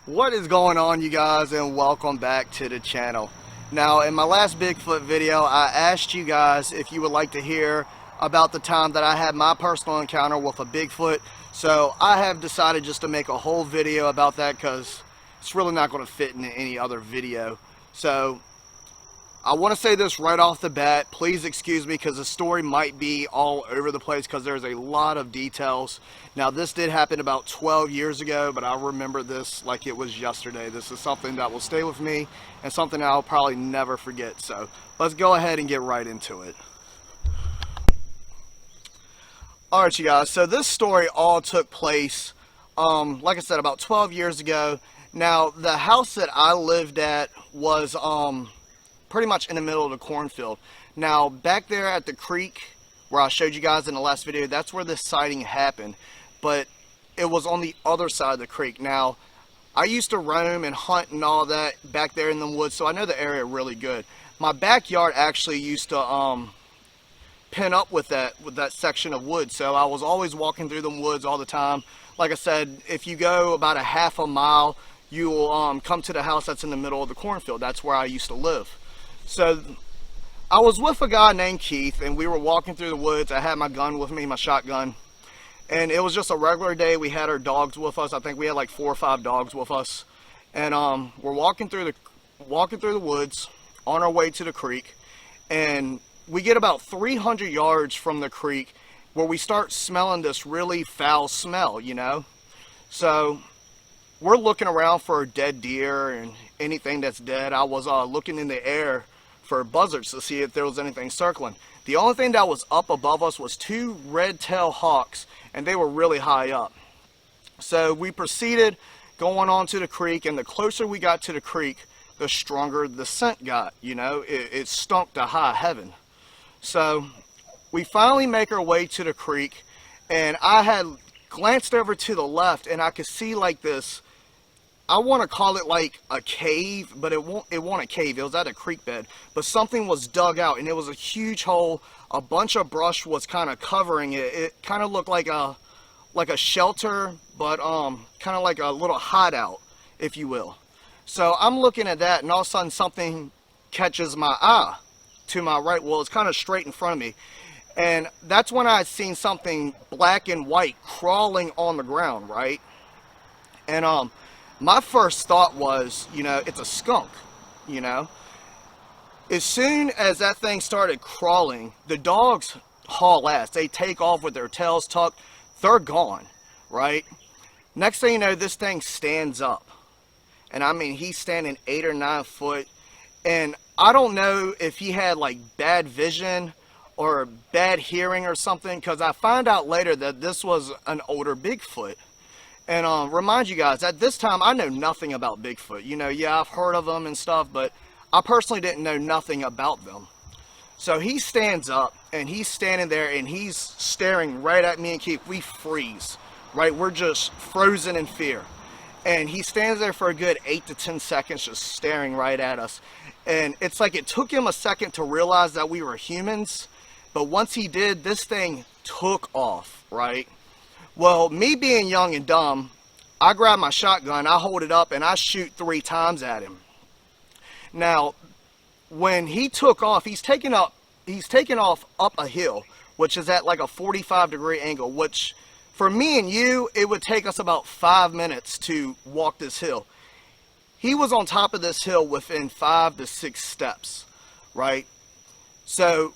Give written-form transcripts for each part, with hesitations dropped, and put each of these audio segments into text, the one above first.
What is going on, you guys, and welcome back to the channel. Now, in my last Bigfoot video, I asked you guys if you would like to hear about the time that I had my personal encounter with a Bigfoot. So I have decided just to make a whole video about that because it's really not going to fit in any other video. So I want to say this right off the bat. Please excuse me because the story might be all over the place because there's a lot of details. Now, this did happen about 12 years ago, but I remember this like it was yesterday. This is something that will stay with me and something I'll probably never forget. So let's go ahead and get right into it. Alright, you guys, so this story all took place, like I said, about 12 years ago. Now, the house that I lived at was pretty much in the middle of the cornfield. Now, back there at the creek where I showed you guys in the last video, that's where this sighting happened, but it was on the other side of the creek. Now, I used to roam and hunt and all that back there in the woods, so I know the area really good. My backyard actually used to pin up with that section of woods, so I was always walking through the woods all the time. Like I said, if you go about a half a mile, you will come to the house that's in the middle of the cornfield. That's where I used to live. So I was with a guy named Keith, and we were walking through the woods. I had my gun with me, my shotgun, and it was just a regular day. We had our dogs with us. I think we had like 4 or 5 dogs with us, and we're walking through the woods on our way to the creek, and we get about 300 yards from the creek where we start smelling this really foul smell, you know. So we're looking around for dead deer and anything that's dead. I was looking in the air for buzzards to see if there was anything circling. The only thing that was up above us was 2 red-tailed hawks, and they were really high up. So we proceeded going on to the creek, and the closer we got to the creek, the stronger the scent got. You know, it stunk to high heaven. So we finally make our way to the creek, and I had glanced over to the left, and I could see like this, I want to call it like a cave, but it wasn't a cave. It was at a creek bed, but something was dug out, and it was a huge hole. A bunch of brush was kind of covering it. It kind of looked like a shelter, but kind of like a little hideout, if you will. So I'm looking at that, and all of a sudden something catches my eye to my right. Well, it's kind of straight in front of me, and that's when I had seen something black and white crawling on the ground, right? And my first thought was, you know, it's a skunk, you know. As soon as that thing started crawling, the dogs haul ass. They take off with their tails tucked. They're gone, right? Next thing you know, this thing stands up. And I mean, he's standing 8 or 9 foot. And I don't know if he had like bad vision or bad hearing or something, because I found out later that this was an older Bigfoot. And remind you guys, at this time, I know nothing about Bigfoot. You know, yeah, I've heard of them and stuff, but I personally didn't know nothing about them. So he stands up, and he's standing there, and he's staring right at me and Keith. We freeze, right? We're just frozen in fear. And he stands there for a good 8 to 10 seconds, just staring right at us. And it's like it took him a second to realize that we were humans. But once he did, this thing took off, right? Well, me being young and dumb, I grab my shotgun, I hold it up, and I shoot 3 times at him. Now, when he took off, he's taking off up a hill, which is at like a 45-degree angle, which for me and you, it would take us about 5 minutes to walk this hill. He was on top of this hill within 5 to 6 steps, right? So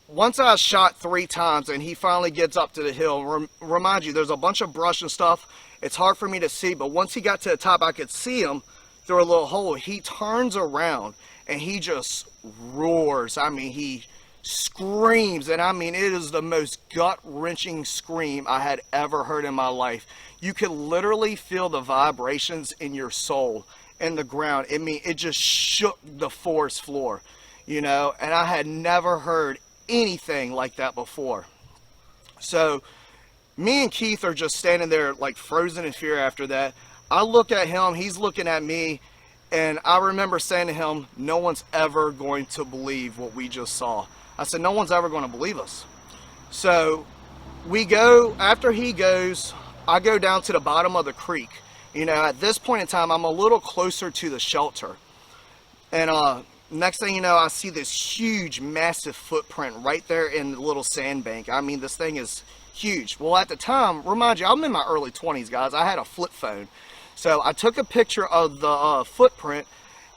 once I shot 3 times and he finally gets up to the hill, remind you, there's a bunch of brush and stuff. It's hard for me to see, but once he got to the top, I could see him through a little hole. He turns around and he just roars. I mean, he screams, and I mean, it is the most gut-wrenching scream I had ever heard in my life. You could literally feel the vibrations in your soul in the ground. I mean, it just shook the forest floor, you know, and I had never heard anything like that before. So me and Keith are just standing there like frozen in fear after that. I look at him, he's looking at me, and I remember saying to him, no one's ever going to believe what we just saw. I said, no one's ever going to believe us. So we go, after he goes, I go down to the bottom of the creek You know, at this point in time, I'm a little closer to the shelter. And next thing you know, I see this huge, massive footprint right there in the little sandbank. I mean, this thing is huge. Well, at the time, remind you, I'm in my early 20s, guys. I had a flip phone. So I took a picture of the footprint,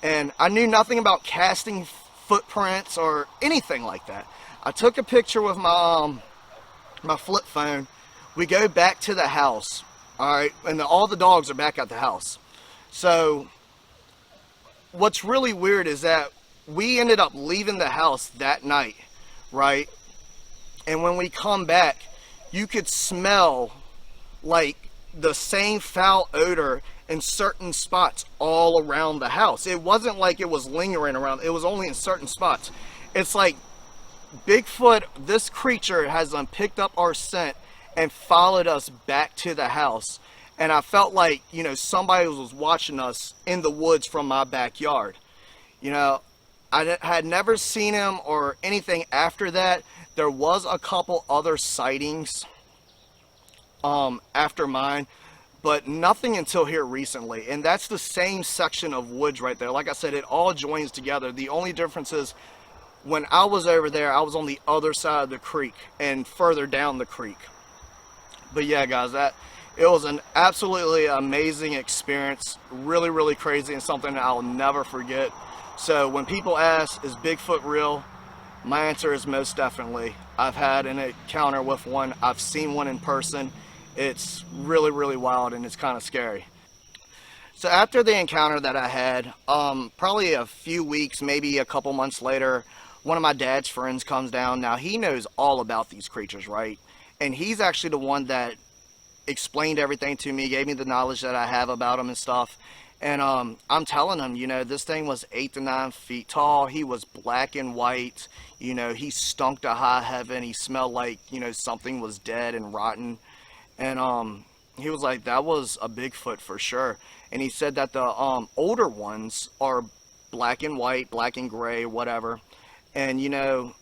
and I knew nothing about casting footprints or anything like that. I took a picture with my flip phone. We go back to the house, all right, and all the dogs are back at the house. So what's really weird is that we ended up leaving the house that night, right? And when we come back, you could smell like the same foul odor in certain spots all around the house. It wasn't like it was lingering around. It was only in certain spots. It's like Bigfoot, this creature, has picked up our scent and followed us back to the house. And I felt like, you know, somebody was watching us in the woods from my backyard. You know, I had never seen him or anything after that. There was a couple other sightings after mine, but nothing until here recently. And that's the same section of woods right there. Like I said, it all joins together. The only difference is when I was over there, I was on the other side of the creek and further down the creek. But yeah, guys, it was an absolutely amazing experience. Really, really crazy, and something that I'll never forget. So when people ask, is Bigfoot real? My answer is most definitely. I've had an encounter with one. I've seen one in person. It's really, really wild, and it's kind of scary. So after the encounter that I had, probably a few weeks, maybe a couple months later, one of my dad's friends comes down. Now, he knows all about these creatures, right? And he's actually the one that explained everything to me, gave me the knowledge that I have about them and stuff. And I'm telling him, you know, this thing was 8 to 9 feet tall. He was black and white. You know, he stunk to high heaven. He smelled like, you know, something was dead and rotten. And he was like, that was a Bigfoot for sure. And he said that the older ones are black and white, black and gray, whatever. And, you know,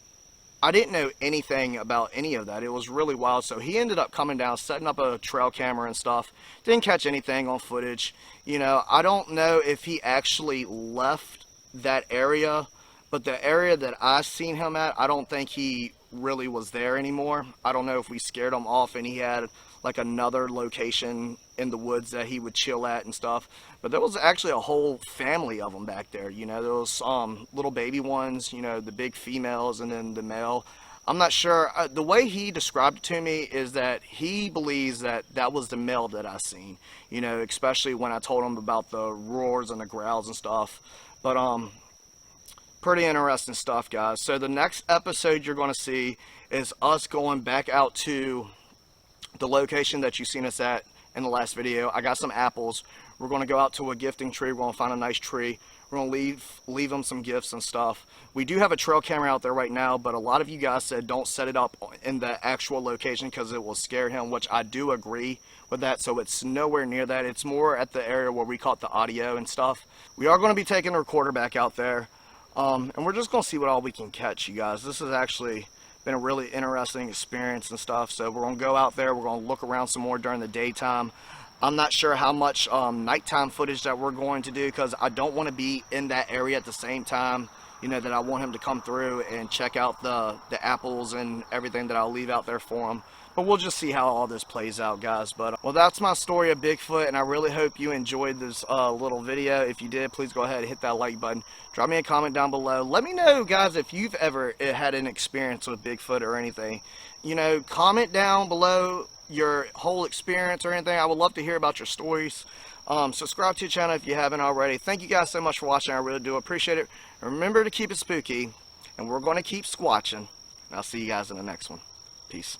I didn't know anything about any of that. It was really wild. So he ended up coming down, setting up a trail camera and stuff. Didn't catch anything on footage. You know, I don't know if he actually left that area, but the area that I seen him at, I don't think he really was there anymore. I don't know if we scared him off and he had like another location in the woods that he would chill at and stuff. But there was actually a whole family of them back there. You know, there was little baby ones, you know, the big females and then the male. I'm not sure. The way he described it to me is that he believes that that was the male that I seen. You know, especially when I told him about the roars and the growls and stuff. But pretty interesting stuff, guys. So the next episode you're going to see is us going back out to the location that you've seen us at in the last video. I got some apples. We're going to go out to a gifting tree. We're going to find a nice tree. We're going to leave them some gifts and stuff. We do have a trail camera out there right now, but a lot of you guys said don't set it up in the actual location because it will scare him, which I do agree with that. So it's nowhere near that. It's more at the area where we caught the audio and stuff. We are going to be taking the recorder back out there, and we're just going to see what all we can catch, you guys. This has actually been a really interesting experience and stuff. So we're going to go out there. We're going to look around some more during the daytime. I'm not sure how much nighttime footage that we're going to do because I don't want to be in that area at the same time, you know, that I want him to come through and check out the apples and everything that I'll leave out there for him. But we'll just see how all this plays out, guys. But well, that's my story of Bigfoot, and I really hope you enjoyed this little video. If you did, please go ahead and hit that like button. Drop me a comment down below. Let me know, guys, if you've ever had an experience with Bigfoot or anything. You know, comment down below your whole experience or anything. I would love to hear about your stories. Subscribe to the channel if you haven't already. Thank you guys so much for watching. I really do appreciate it. Remember to keep it spooky, and we're going to keep squatching. I'll see you guys in the next one. Peace.